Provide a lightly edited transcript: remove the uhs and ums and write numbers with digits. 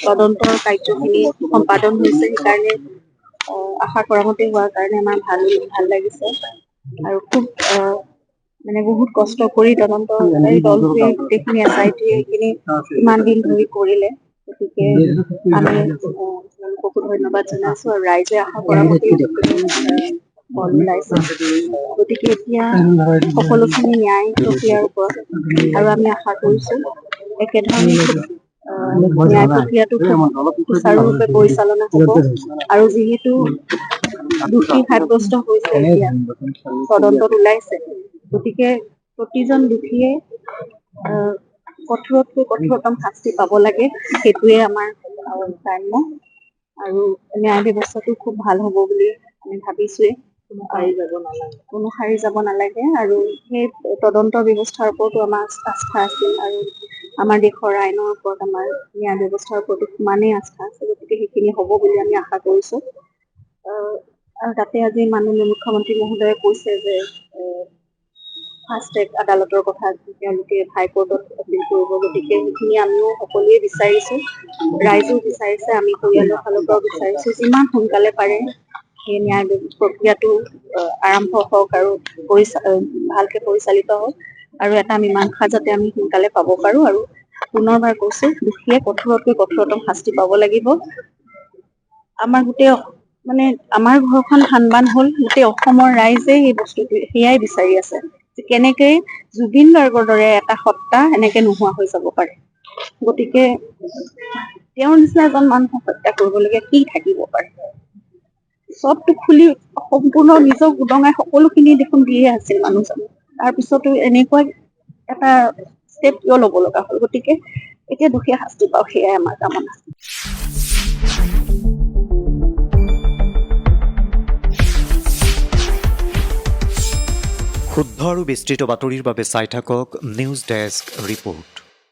তদন্তৰ কাৰ্যখিনি সম্পাদন হৈছে। সেইকাৰণে আশা কৰা মতে হোৱাৰ কাৰণে আমাৰ ভাল লাগিছে আৰু খুব মানে বহুত কষ্ট কৰি তদন্তকাৰী দলটোৱে গোটেইখিনি SIT এইখিনি ইমান দিন ধৰি কৰিলে। গতিকে আমি তেওঁলোককো ধন্যবাদ জনাইছো আৰু ৰাইজে আশা কৰা মতে ফল ওলাইছে। গতিকে এতিয়া সকলোখিনি ন্যায় প্ৰক্ৰিয়াৰ ওপৰত আৰু আমি আশা কৰিছো একেধৰণে ন্যায় প্ৰক্ৰিয়াটো সুচাৰুৰূপে পৰিচালনা হ'ব। আৰু যিহেতু দোষী সাব্যস্ত হৈছে, এতিয়া তদন্তত ওলাইছে, গতিকে প্ৰতিজন দোষীয়ে কঠোৰতকৈ কঠোৰতম শাস্তি পাব লাগে। সেইটোৱে আমাৰ কাম্য আৰু ন্যায় ব্যৱস্থাটো খুব ভাল হ'ব বুলি আমি ভাবিছোৱে। কোনো সাৰি যাব নালাগে আৰু সেই তদন্ত ব্যৱস্থাৰ ওপৰতো আমাৰ আস্থা আছিল আৰু আমাৰ দেশৰ আইনৰ ওপৰত আমাৰ ন্যায় ব্যৱস্থাৰ ওপৰতো সিমানেই আস্থা আছে। গতিকে সেইখিনি হ'ব বুলি আমি আশা কৰিছো। আৰু তাতে আজি মাননীয় মুখ্যমন্ত্ৰী মহোদয়ে কৈছে যে ফাষ্ট ট্ৰেক আদালতৰ কথা তেওঁলোকে হাইকোৰ্টত আপিল কৰিব। গতিকে সেইখিনি আমিও সকলোৱে বিচাৰিছো, ৰাইজেও বিচাৰিছে, আমি পৰিয়ালৰ ফালৰ পৰাও বিচাৰিছো যিমান সোনকালে পাৰে সেই ন্যায় প্ৰক্ৰিয়াটো আৰম্ভ হওক আৰু ভালকে পৰিচালিত হওক আৰু এটা মীমাংসা যাতে আমি সোনকালে পাব পাৰো। আৰু পুনৰবাৰ কৈছো, দোষীয়ে কঠোৰতকৈ কঠোৰতম শাস্তি পাব লাগিব। আমাৰ গোটেই মানে আমাৰ ঘৰখন থানবান হ'ল, গোটেই অসমৰ ৰাইজে এই বস্তুটো সেয়াই বিচাৰি আছে যে কেনেকে জুবিন গাৰ্গৰ দৰে এটা সত্তা এনেকে নোহোৱা হৈ যাব পাৰে। গতিকে তেওঁৰ নিচিনা এজন মানুহক হত্যা কৰিবলগীয়া কি থাকিব পাৰে? চবটো খুলি সম্পূৰ্ণ নিজক উদঙাই সকলোখিনি দেখোন দিয়ে আছিল মানুহজনে। তাৰপিছতো এনেকুৱা এটা ষ্টেপ কিয় ল'ব লগা হ'ল? গতিকে এতিয়া দোষীয়ে শাস্তি পাওক, সেয়াই আমাৰ কামনা। শুদ্ধ আৰু বিস্তৃত বাতৰিৰ বাবে চাই থাকক নিউজ ডেস্ক ৰিপোৰ্ট।